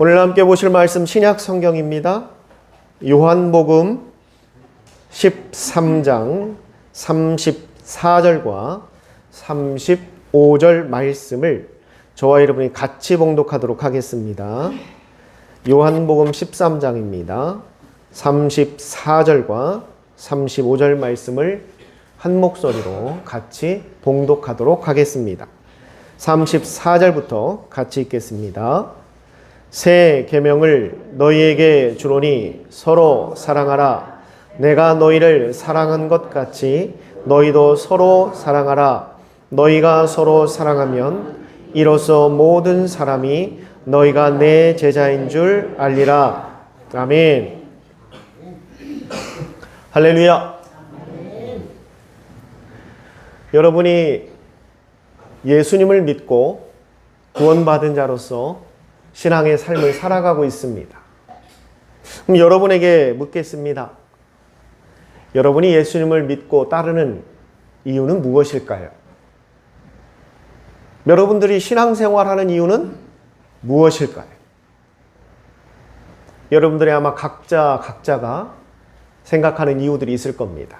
오늘 함께 보실 말씀 신약 성경입니다. 요한복음 13장 34절과 35절 말씀을 저와 여러분이 같이 봉독하도록 하겠습니다. 요한복음 13장입니다. 34절과 35절 말씀을 한 목소리로 같이 봉독하도록 하겠습니다. 34절부터 같이 읽겠습니다. 새 계명을 너희에게 주노니 서로 사랑하라. 내가 너희를 사랑한 것 같이 너희도 서로 사랑하라. 너희가 서로 사랑하면 이로써 모든 사람이 너희가 내 제자인 줄 알리라. 아멘. 할렐루야. 여러분이 예수님을 믿고 구원받은 자로서 신앙의 삶을 살아가고 있습니다. 그럼 여러분에게 묻겠습니다. 여러분이 예수님을 믿고 따르는 이유는 무엇일까요? 여러분들이 신앙생활하는 이유는 무엇일까요? 여러분들이 아마 각자가 생각하는 이유들이 있을 겁니다.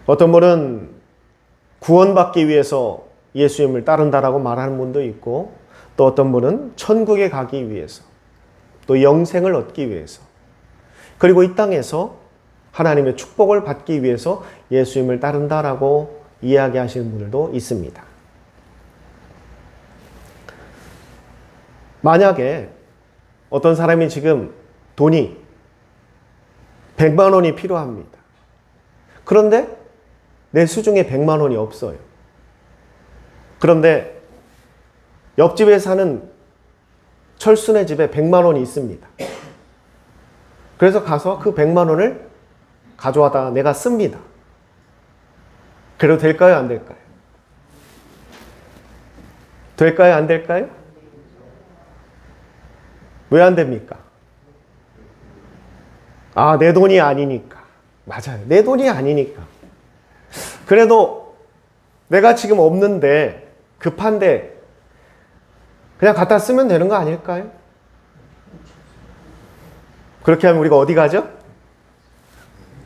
어떤 분은 구원받기 위해서 예수님을 따른다라고 말하는 분도 있고, 또 어떤 분은 천국에 가기 위해서, 또 영생을 얻기 위해서, 그리고 이 땅에서 하나님의 축복을 받기 위해서 예수님을 따른다라고 이야기하시는 분들도 있습니다. 만약에 어떤 사람이 지금 돈이 100만 원이 필요합니다. 그런데 내 수중에 100만 원이 없어요. 그런데 옆집에 사는 철순의 집에 100만 원이 있습니다. 그래서 가서 그 100만 원을 가져와다 내가 씁니다. 그래도 될까요? 안 될까요? 될까요? 안 될까요? 왜 안 됩니까? 아, 내 돈이 아니니까. 맞아요. 내 돈이 아니니까. 그래도 내가 지금 없는데 급한데 그냥 갖다 쓰면 되는 거 아닐까요? 그렇게 하면 우리가 어디 가죠?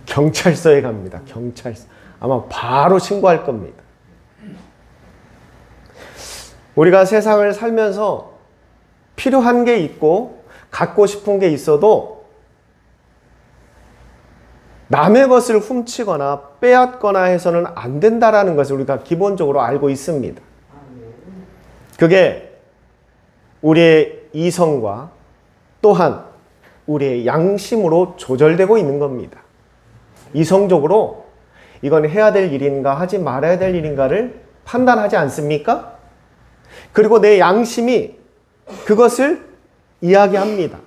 경찰서에 갑니다. 경찰서. 아마 바로 신고할 겁니다. 우리가 세상을 살면서 필요한 게 있고 갖고 싶은 게 있어도 남의 것을 훔치거나 빼앗거나 해서는 안 된다라는 것을 우리가 기본적으로 알고 있습니다. 그게 우리의 이성과 또한 우리의 양심으로 조절되고 있는 겁니다. 이성적으로 이건 해야 될 일인가 하지 말아야 될 일인가를 판단하지 않습니까? 그리고 내 양심이 그것을 이야기합니다.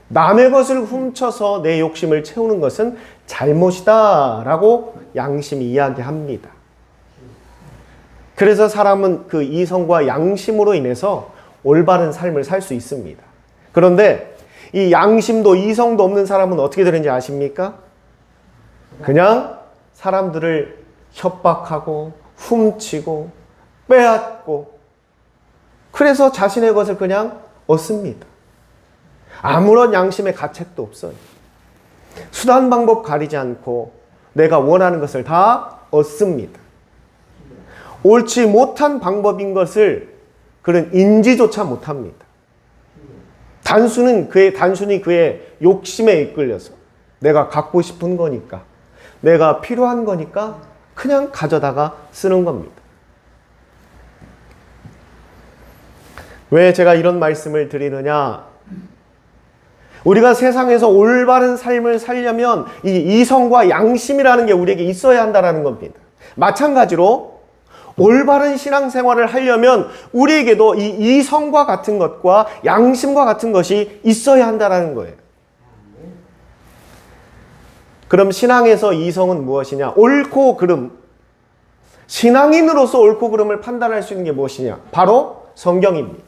남의 것을 훔쳐서 내 욕심을 채우는 것은 잘못이다 라고 양심이 이야기합니다. 그래서 사람은 그 이성과 양심으로 인해서 올바른 삶을 살 수 있습니다. 그런데 이 양심도 이성도 없는 사람은 어떻게 되는지 아십니까? 그냥 사람들을 협박하고 훔치고 빼앗고 그래서 자신의 것을 그냥 얻습니다. 아무런 양심의 가책도 없어요. 수단 방법 가리지 않고 내가 원하는 것을 다 얻습니다. 옳지 못한 방법인 것을 그는 인지조차 못합니다. 단순히 그의 욕심에 이끌려서 내가 갖고 싶은 거니까, 내가 필요한 거니까 그냥 가져다가 쓰는 겁니다. 왜 제가 이런 말씀을 드리느냐? 우리가 세상에서 올바른 삶을 살려면 이 이성과 양심이라는 게 우리에게 있어야 한다는 겁니다. 마찬가지로 올바른 신앙생활을 하려면 우리에게도 이 이성과 같은 것과 양심과 같은 것이 있어야 한다는 거예요. 그럼 신앙에서 이성은 무엇이냐? 옳고 그름. 신앙인으로서 옳고 그름을 판단할 수 있는 게 무엇이냐? 바로 성경입니다.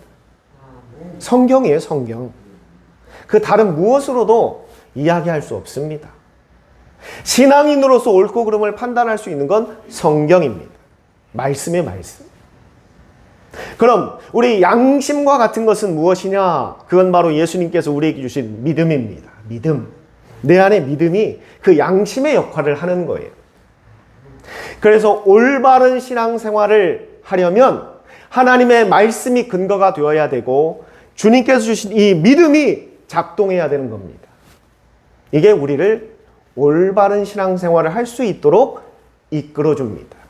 성경이에요, 성경. 그 다른 무엇으로도 이야기할 수 없습니다. 신앙인으로서 옳고 그름을 판단할 수 있는 건 성경입니다. 말씀의 말씀. 그럼 우리 양심과 같은 것은 무엇이냐? 그건 바로 예수님께서 우리에게 주신 믿음입니다. 믿음. 내 안에 믿음이 그 양심의 역할을 하는 거예요. 그래서 올바른 신앙생활을 하려면 하나님의 말씀이 근거가 되어야 되고 주님께서 주신 이 믿음이 작동해야 되는 겁니다. 이게 우리를 올바른 신앙생활을 할 수 있도록 이끌어줍니다.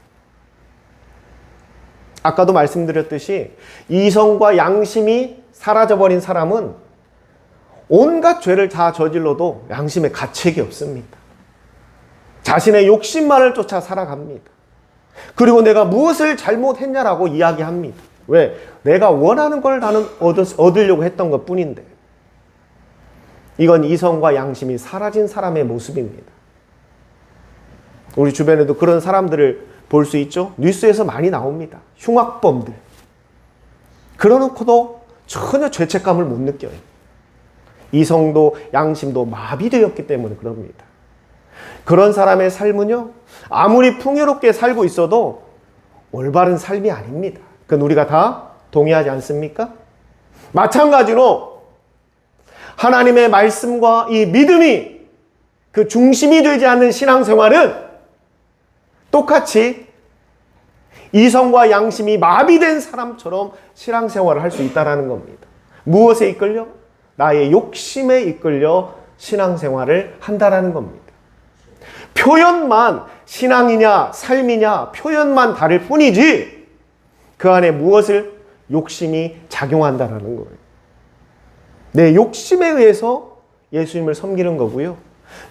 아까도 말씀드렸듯이 이성과 양심이 사라져버린 사람은 온갖 죄를 다 저질러도 양심에 가책이 없습니다. 자신의 욕심만을 쫓아 살아갑니다. 그리고 내가 무엇을 잘못했냐라고 이야기합니다. 왜? 내가 원하는 걸 나는 얻으려고 했던 것 뿐인데. 이건 이성과 양심이 사라진 사람의 모습입니다. 우리 주변에도 그런 사람들을 볼 수 있죠? 뉴스에서 많이 나옵니다. 흉악범들. 그러놓고도 전혀 죄책감을 못 느껴요. 이성도 양심도 마비되었기 때문에 그럽니다. 그런 사람의 삶은요, 아무리 풍요롭게 살고 있어도 올바른 삶이 아닙니다. 그건 우리가 다 동의하지 않습니까? 마찬가지로 하나님의 말씀과 이 믿음이 그 중심이 되지 않는 신앙생활은 똑같이 이성과 양심이 마비된 사람처럼 신앙생활을 할 수 있다는 겁니다. 무엇에 이끌려? 나의 욕심에 이끌려 신앙생활을 한다는 겁니다. 표현만 신앙이냐 삶이냐 표현만 다를 뿐이지 그 안에 무엇을 욕심이 작용한다는 거예요. 내 욕심에 의해서 예수님을 섬기는 거고요.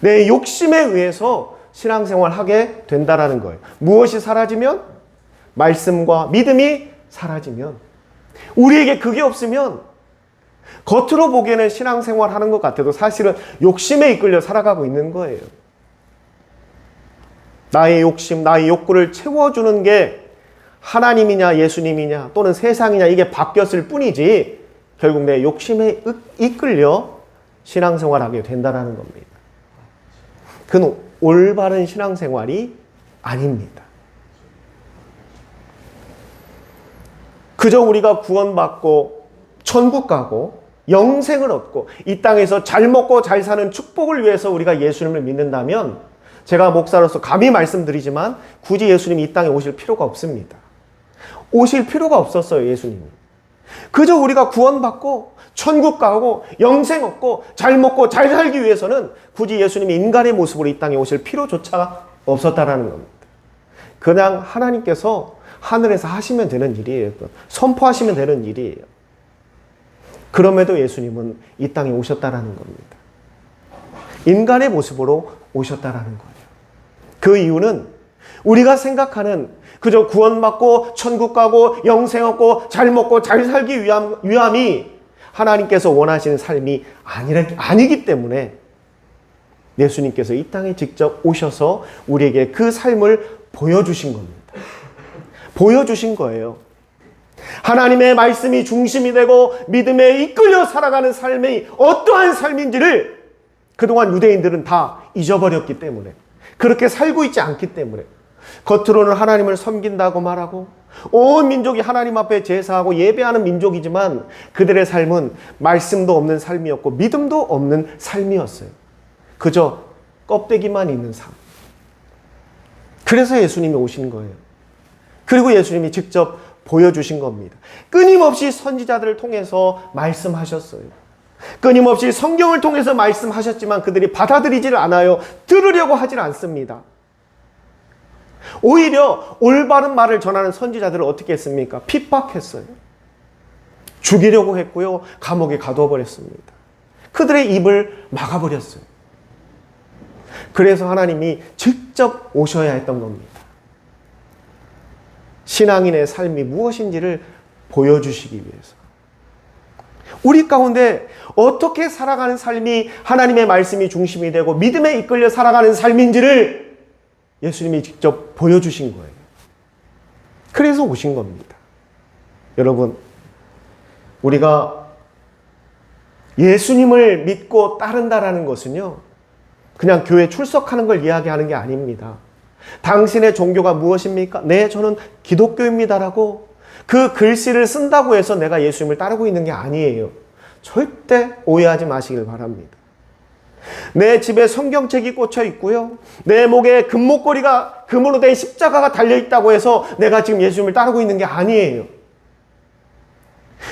내 욕심에 의해서 신앙생활을 하게 된다는 거예요. 무엇이 사라지면? 말씀과 믿음이 사라지면. 우리에게 그게 없으면 겉으로 보기에는 신앙생활 하는 것 같아도 사실은 욕심에 이끌려 살아가고 있는 거예요. 나의 욕심, 나의 욕구를 채워주는 게 하나님이냐 예수님이냐 또는 세상이냐 이게 바뀌었을 뿐이지 결국 내 욕심에 이끌려 신앙생활하게 된다는 겁니다. 그건 올바른 신앙생활이 아닙니다. 그저 우리가 구원받고 천국 가고 영생을 얻고 이 땅에서 잘 먹고 잘 사는 축복을 위해서 우리가 예수님을 믿는다면 제가 목사로서 감히 말씀드리지만 굳이 예수님이 이 땅에 오실 필요가 없습니다. 오실 필요가 없었어요, 예수님이. 그저 우리가 구원받고 천국 가고 영생 얻고 잘 먹고 잘 살기 위해서는 굳이 예수님이 인간의 모습으로 이 땅에 오실 필요조차 없었다라는 겁니다. 그냥 하나님께서 하늘에서 하시면 되는 일이에요. 선포하시면 되는 일이에요. 그럼에도 예수님은 이 땅에 오셨다라는 겁니다. 인간의 모습으로 오셨다라는 거예요. 그 이유는 우리가 생각하는 그저 구원받고 천국 가고 영생 얻고 잘 먹고 잘 살기 위함이 하나님께서 원하시는 삶이 아니기 때문에 예수님께서 이 땅에 직접 오셔서 우리에게 그 삶을 보여주신 겁니다. 보여주신 거예요. 하나님의 말씀이 중심이 되고 믿음에 이끌려 살아가는 삶이 어떠한 삶인지를 그동안 유대인들은 다 잊어버렸기 때문에 그렇게 살고 있지 않기 때문에 겉으로는 하나님을 섬긴다고 말하고 온 민족이 하나님 앞에 제사하고 예배하는 민족이지만 그들의 삶은 말씀도 없는 삶이었고 믿음도 없는 삶이었어요. 그저 껍데기만 있는 삶. 그래서 예수님이 오신 거예요. 그리고 예수님이 직접 보여주신 겁니다. 끊임없이 선지자들을 통해서 말씀하셨어요. 끊임없이 성경을 통해서 말씀하셨지만 그들이 받아들이지를 않아요. 들으려고 하질 않습니다. 오히려 올바른 말을 전하는 선지자들을 어떻게 했습니까? 핍박했어요. 죽이려고 했고요. 감옥에 가둬버렸습니다. 그들의 입을 막아버렸어요. 그래서 하나님이 직접 오셔야 했던 겁니다. 신앙인의 삶이 무엇인지를 보여주시기 위해서. 우리 가운데 어떻게 살아가는 삶이 하나님의 말씀이 중심이 되고 믿음에 이끌려 살아가는 삶인지를 예수님이 직접 보여주신 거예요. 그래서 오신 겁니다. 여러분, 우리가 예수님을 믿고 따른다라는 것은요, 그냥 교회 출석하는 걸 이야기하는 게 아닙니다. 당신의 종교가 무엇입니까? 네, 저는 기독교입니다라고 그 글씨를 쓴다고 해서 내가 예수님을 따르고 있는 게 아니에요. 절대 오해하지 마시길 바랍니다. 내 집에 성경책이 꽂혀 있고요. 내 목에 금목걸이가 금으로 된 십자가가 달려 있다고 해서 내가 지금 예수님을 따르고 있는 게 아니에요.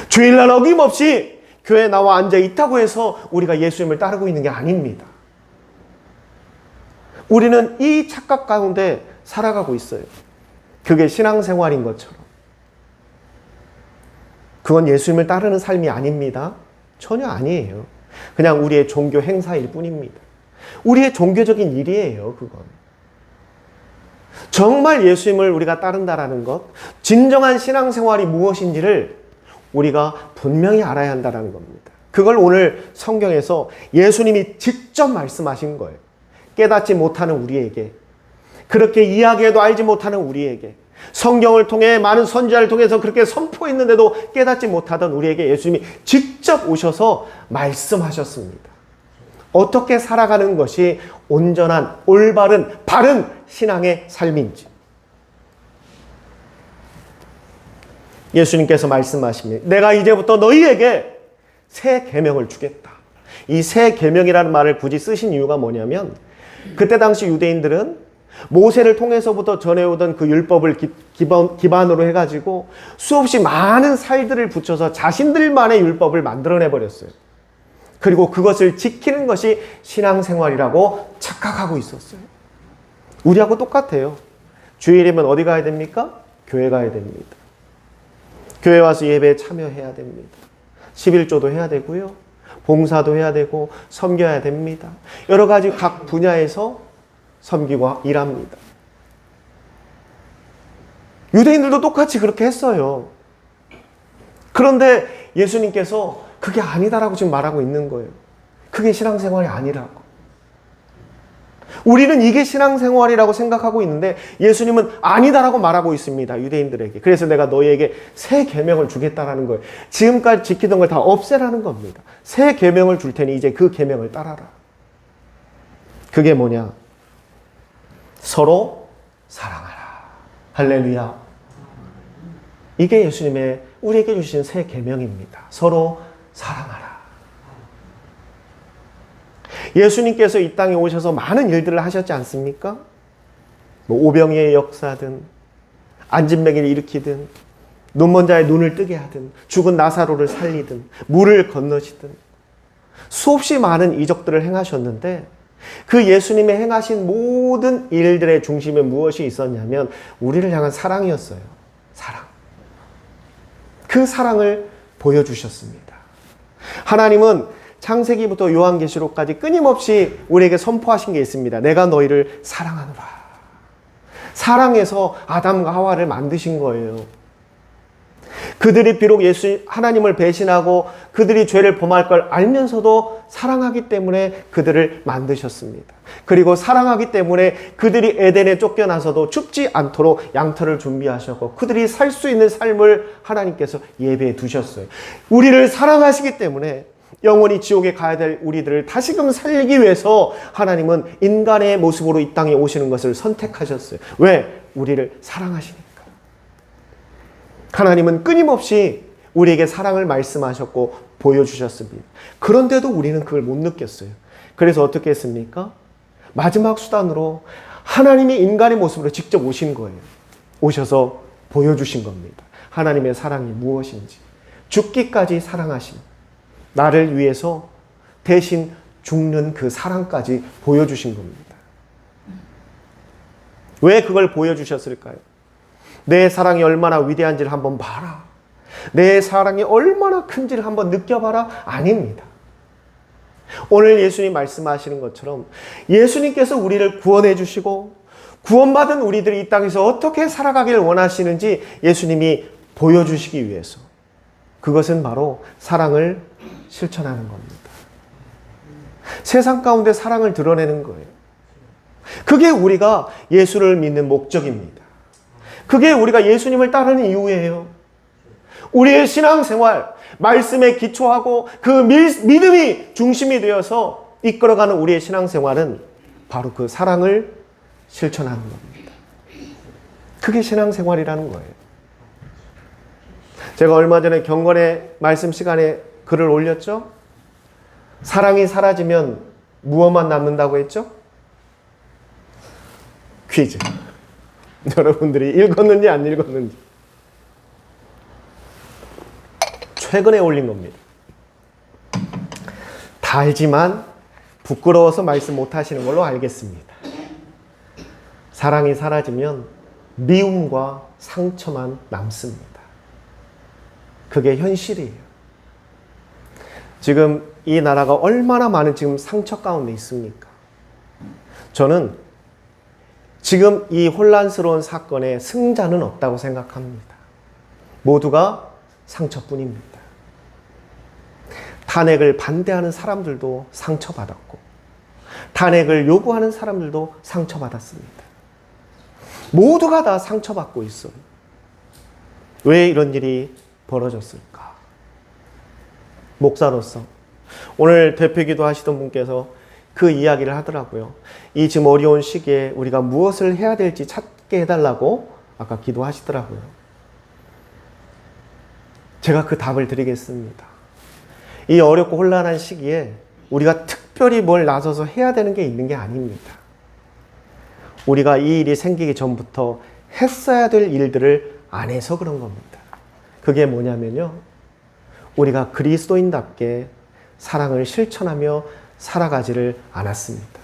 주일날 어김없이 교회에 나와 앉아 있다고 해서 우리가 예수님을 따르고 있는 게 아닙니다. 우리는 이 착각 가운데 살아가고 있어요. 그게 신앙생활인 것처럼. 그건 예수님을 따르는 삶이 아닙니다. 전혀 아니에요. 그냥 우리의 종교 행사일 뿐입니다. 우리의 종교적인 일이에요, 그건. 정말 예수님을 우리가 따른다라는 것, 진정한 신앙생활이 무엇인지를 우리가 분명히 알아야 한다는 겁니다. 그걸 오늘 성경에서 예수님이 직접 말씀하신 거예요. 깨닫지 못하는 우리에게, 그렇게 이야기해도 알지 못하는 우리에게, 성경을 통해 많은 선지자를 통해서 그렇게 선포했는데도 깨닫지 못하던 우리에게 예수님이 직접 오셔서 말씀하셨습니다. 어떻게 살아가는 것이 온전한, 올바른, 바른 신앙의 삶인지. 예수님께서 말씀하십니다. 내가 이제부터 너희에게 새 계명을 주겠다. 이 새 계명이라는 말을 굳이 쓰신 이유가 뭐냐면, 그때 당시 유대인들은 모세를 통해서부터 전해오던 그 율법을 기반으로 해가지고 수없이 많은 살들을 붙여서 자신들만의 율법을 만들어내버렸어요. 그리고 그것을 지키는 것이 신앙생활이라고 착각하고 있었어요. 우리하고 똑같아요. 주일이면 어디 가야 됩니까? 교회 가야 됩니다. 교회 와서 예배에 참여해야 됩니다. 11조도 해야 되고요. 봉사도 해야 되고 섬겨야 됩니다. 여러 가지 각 분야에서 섬기고 일합니다. 유대인들도 똑같이 그렇게 했어요. 그런데 예수님께서 그게 아니다라고 지금 말하고 있는 거예요. 그게 신앙생활이 아니라고. 우리는 이게 신앙생활이라고 생각하고 있는데 예수님은 아니다라고 말하고 있습니다. 유대인들에게. 그래서 내가 너희에게 새 계명을 주겠다라는 거예요. 지금까지 지키던 걸 다 없애라는 겁니다. 새 계명을 줄 테니 이제 그 계명을 따라라. 그게 뭐냐? 서로 사랑하라. 할렐루야. 이게 예수님의 우리에게 주신 새 계명입니다. 서로 사랑하라. 예수님께서 이 땅에 오셔서 많은 일들을 하셨지 않습니까? 오병이의 역사든, 안진뱅이를 일으키든, 눈먼 자의 눈을 뜨게 하든, 죽은 나사로를 살리든, 물을 건너시든, 수없이 많은 이적들을 행하셨는데, 그 예수님의 행하신 모든 일들의 중심에 무엇이 있었냐면 우리를 향한 사랑이었어요. 사랑. 그 사랑을 보여주셨습니다. 하나님은 창세기부터 요한계시록까지 끊임없이 우리에게 선포하신 게 있습니다. 내가 너희를 사랑하노라. 사랑해서 아담과 하와를 만드신 거예요. 그들이 비록 하나님을 배신하고 그들이 죄를 범할 걸 알면서도 사랑하기 때문에 그들을 만드셨습니다. 그리고 사랑하기 때문에 그들이 에덴에 쫓겨나서도 춥지 않도록 양털을 준비하셨고 그들이 살 수 있는 삶을 하나님께서 예배해 두셨어요. 우리를 사랑하시기 때문에 영원히 지옥에 가야 될 우리들을 다시금 살리기 위해서 하나님은 인간의 모습으로 이 땅에 오시는 것을 선택하셨어요. 왜? 우리를 사랑하시니까. 하나님은 끊임없이 우리에게 사랑을 말씀하셨고 보여주셨습니다. 그런데도 우리는 그걸 못 느꼈어요. 그래서 어떻게 했습니까? 마지막 수단으로 하나님이 인간의 모습으로 직접 오신 거예요. 오셔서 보여주신 겁니다. 하나님의 사랑이 무엇인지. 죽기까지 사랑하신, 나를 위해서 대신 죽는 그 사랑까지 보여주신 겁니다. 왜 그걸 보여주셨을까요? 내 사랑이 얼마나 위대한지를 한번 봐라. 내 사랑이 얼마나 큰지를 한번 느껴봐라. 아닙니다. 오늘 예수님 말씀하시는 것처럼 예수님께서 우리를 구원해 주시고 구원받은 우리들이 이 땅에서 어떻게 살아가기를 원하시는지 예수님이 보여주시기 위해서, 그것은 바로 사랑을 실천하는 겁니다. 세상 가운데 사랑을 드러내는 거예요. 그게 우리가 예수를 믿는 목적입니다. 그게 우리가 예수님을 따르는 이유예요. 우리의 신앙생활, 말씀에 기초하고 그 믿음이 중심이 되어서 이끌어가는 우리의 신앙생활은 바로 그 사랑을 실천하는 겁니다. 그게 신앙생활이라는 거예요. 제가 얼마 전에 경건의 말씀 시간에 글을 올렸죠? 사랑이 사라지면 무엇만 남는다고 했죠? 퀴즈. 여러분들이 읽었는지 안 읽었는지. 최근에 올린 겁니다. 다 알지만 부끄러워서 말씀 못 하시는 걸로 알겠습니다. 사랑이 사라지면 미움과 상처만 남습니다. 그게 현실이에요. 지금 이 나라가 얼마나 많은 지금 상처 가운데 있습니까? 저는 지금 이 혼란스러운 사건에 승자는 없다고 생각합니다. 모두가 상처뿐입니다. 탄핵을 반대하는 사람들도 상처받았고, 탄핵을 요구하는 사람들도 상처받았습니다. 모두가 다 상처받고 있어요. 왜 이런 일이 벌어졌을까? 목사로서 오늘 대표기도 하시던 분께서 그 이야기를 하더라고요. 이 지금 어려운 시기에 우리가 무엇을 해야 될지 찾게 해달라고 아까 기도하시더라고요. 제가 그 답을 드리겠습니다. 이 어렵고 혼란한 시기에 우리가 특별히 뭘 나서서 해야 되는 게 있는 게 아닙니다. 우리가 이 일이 생기기 전부터 했어야 될 일들을 안 해서 그런 겁니다. 그게 뭐냐면요, 우리가 그리스도인답게 사랑을 실천하며 살아가지를 않았습니다.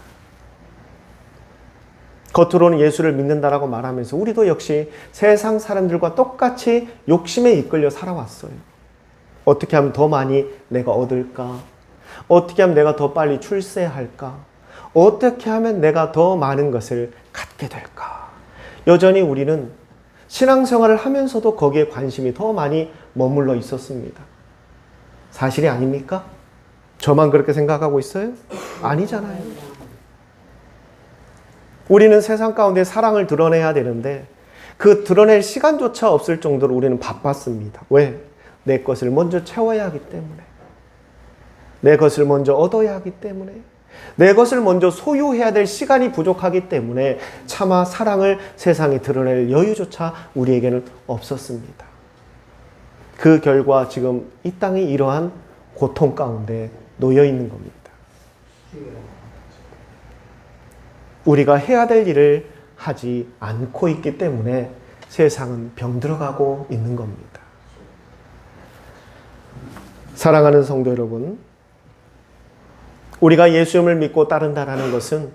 겉으로는 예수를 믿는다라고 말하면서 우리도 역시 세상 사람들과 똑같이 욕심에 이끌려 살아왔어요. 어떻게 하면 더 많이 내가 얻을까? 어떻게 하면 내가 더 빨리 출세할까? 어떻게 하면 내가 더 많은 것을 갖게 될까? 여전히 우리는 신앙생활을 하면서도 거기에 관심이 더 많이 머물러 있었습니다. 사실이 아닙니까? 저만 그렇게 생각하고 있어요? 아니잖아요. 우리는 세상 가운데 사랑을 드러내야 되는데 그 드러낼 시간조차 없을 정도로 우리는 바빴습니다. 왜? 내 것을 먼저 채워야 하기 때문에, 내 것을 먼저 얻어야 하기 때문에, 내 것을 먼저 소유해야 될 시간이 부족하기 때문에 차마 사랑을 세상에 드러낼 여유조차 우리에게는 없었습니다. 그 결과 지금 이 땅이 이러한 고통 가운데 놓여 있는 겁니다. 우리가 해야 될 일을 하지 않고 있기 때문에 세상은 병들어가고 있는 겁니다. 사랑하는 성도 여러분, 우리가 예수님을 믿고 따른다는 것은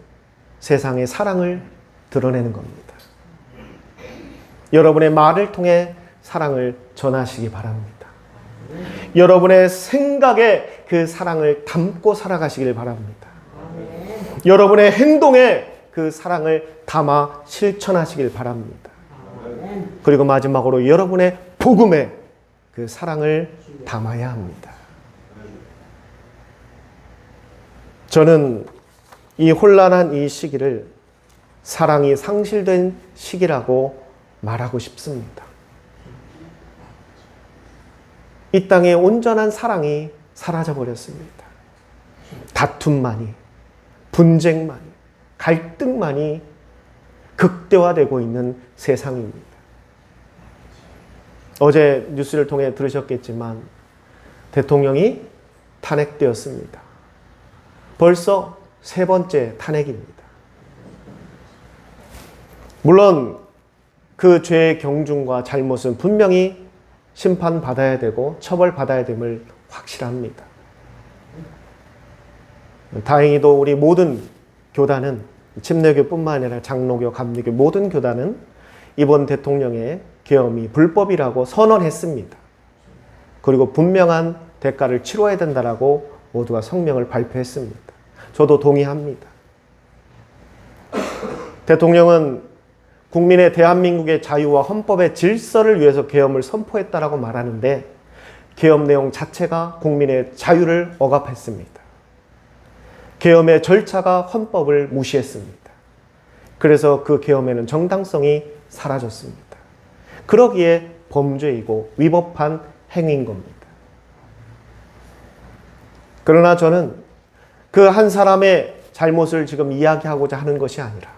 세상에 사랑을 드러내는 겁니다. 여러분의 말을 통해 사랑을 전하시기 바랍니다. 여러분의 생각에 그 사랑을 담고 살아가시길 바랍니다. 여러분의 행동에 그 사랑을 담아 실천하시길 바랍니다. 그리고 마지막으로 여러분의 복음에 그 사랑을 담아야 합니다. 저는 이 혼란한 이 시기를 사랑이 상실된 시기라고 말하고 싶습니다. 이 땅에 온전한 사랑이 사라져버렸습니다. 다툼만이, 분쟁만이, 갈등만이 극대화되고 있는 세상입니다. 어제 뉴스를 통해 들으셨겠지만 대통령이 탄핵되었습니다. 벌써 3번째 탄핵입니다. 물론 그 죄의 경중과 잘못은 분명히 심판받아야 되고 처벌받아야 됨을 확실합니다. 다행히도 우리 모든 교단은, 침례교뿐만 아니라 장로교, 감리교 모든 교단은 이번 대통령의 계엄이 불법이라고 선언했습니다. 그리고 분명한 대가를 치러야 된다라고 모두가 성명을 발표했습니다. 저도 동의합니다. 대통령은 국민의 대한민국의 자유와 헌법의 질서를 위해서 계엄을 선포했다라고 말하는데 계엄 내용 자체가 국민의 자유를 억압했습니다. 계엄의 절차가 헌법을 무시했습니다. 그래서 그 계엄에는 정당성이 사라졌습니다. 그러기에 범죄이고 위법한 행위인 겁니다. 그러나 저는 그 한 사람의 잘못을 지금 이야기하고자 하는 것이 아니라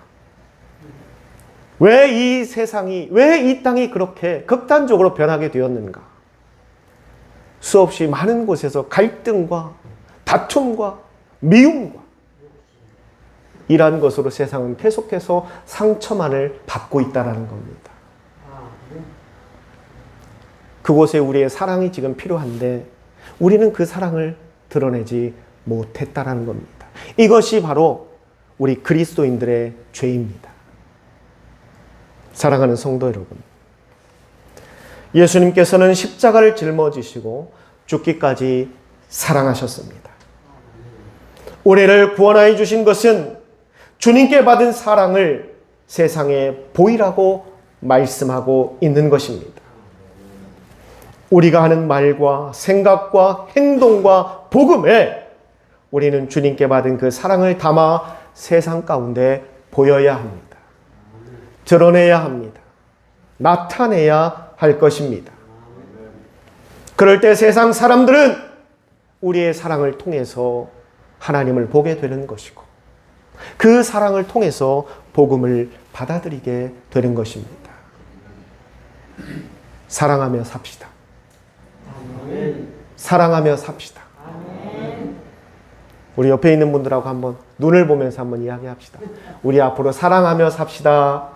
왜 이 세상이, 왜 이 땅이 그렇게 극단적으로 변하게 되었는가? 수없이 많은 곳에서 갈등과 다툼과 미움과 이러한 것으로 세상은 계속해서 상처만을 받고 있다는 겁니다. 그곳에 우리의 사랑이 지금 필요한데 우리는 그 사랑을 드러내지 못했다는 겁니다. 이것이 바로 우리 그리스도인들의 죄입니다. 사랑하는 성도 여러분, 예수님께서는 십자가를 짊어지시고 죽기까지 사랑하셨습니다. 우리를 구원하여 주신 것은 주님께 받은 사랑을 세상에 보이라고 말씀하고 있는 것입니다. 우리가 하는 말과 생각과 행동과 복음에 우리는 주님께 받은 그 사랑을 담아 세상 가운데 보여야 합니다. 드러내야 합니다. 나타내야 할 것입니다. 그럴 때 세상 사람들은 우리의 사랑을 통해서 하나님을 보게 되는 것이고 그 사랑을 통해서 복음을 받아들이게 되는 것입니다. 사랑하며 삽시다. 사랑하며 삽시다. 우리 옆에 있는 분들하고 한번 눈을 보면서 한번 이야기합시다. 우리 앞으로 사랑하며 삽시다.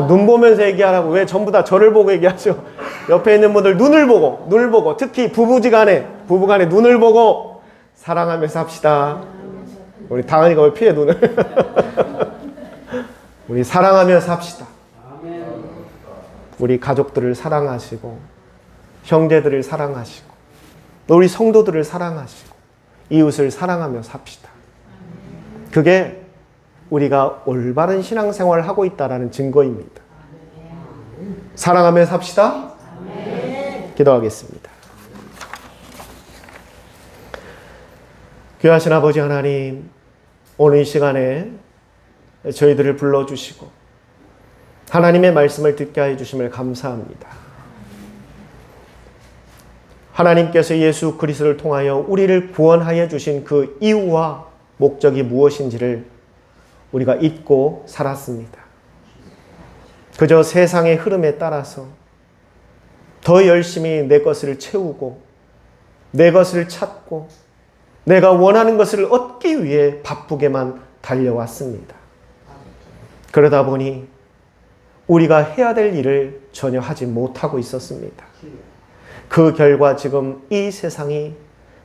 눈 보면서 얘기하라고 왜 전부 다 저를 보고 얘기하죠? 옆에 있는 분들 눈을 보고 특히 부부간에 눈을 보고 사랑하며 삽시다. 우리 당은이가 왜 피해 눈을? 우리 사랑하며 삽시다. 우리 가족들을 사랑하시고 형제들을 사랑하시고 우리 성도들을 사랑하시고 이웃을 사랑하며 삽시다. 그게 우리가 올바른 신앙생활을 하고 있다는 증거입니다. 사랑하며 삽시다. 기도하겠습니다. 귀하신 아버지 하나님, 오늘 이 시간에 저희들을 불러주시고 하나님의 말씀을 듣게 하여 주심을 감사합니다. 하나님께서 예수 그리스도를 통하여 우리를 구원하여 주신 그 이유와 목적이 무엇인지를 우리가 잊고 살았습니다. 그저 세상의 흐름에 따라서 더 열심히 내 것을 채우고 내 것을 찾고 내가 원하는 것을 얻기 위해 바쁘게만 달려왔습니다. 그러다 보니 우리가 해야 될 일을 전혀 하지 못하고 있었습니다. 그 결과 지금 이 세상이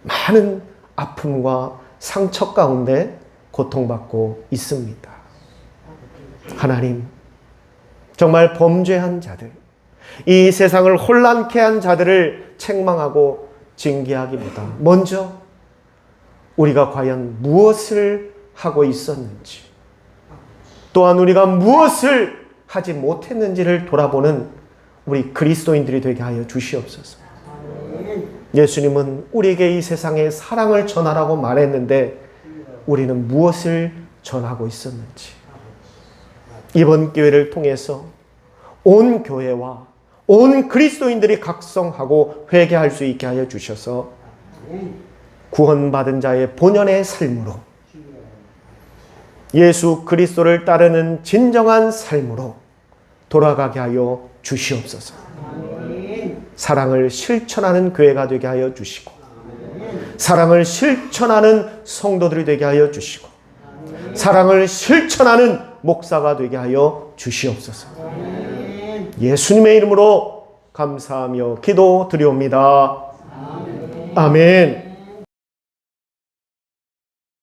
많은 아픔과 상처 가운데 고통받고 있습니다. 하나님, 정말 범죄한 자들, 이 세상을 혼란케 한 자들을 책망하고 징계하기보다 먼저 우리가 과연 무엇을 하고 있었는지, 또한 우리가 무엇을 하지 못했는지를 돌아보는 우리 그리스도인들이 되게 하여 주시옵소서. 예수님은 우리에게 이 세상에 사랑을 전하라고 말했는데 우리는 무엇을 전하고 있었는지, 이번 기회를 통해서 온 교회와 온 그리스도인들이 각성하고 회개할 수 있게 하여 주셔서 구원받은 자의 본연의 삶으로, 예수 그리스도를 따르는 진정한 삶으로 돌아가게 하여 주시옵소서. 사랑을 실천하는 교회가 되게 하여 주시고 사랑을 실천하는 성도들이 되게 하여 주시고 사랑을 실천하는 목사가 되게 하여 주시옵소서. 예수님의 이름으로 감사하며 기도드리옵니다. 아멘.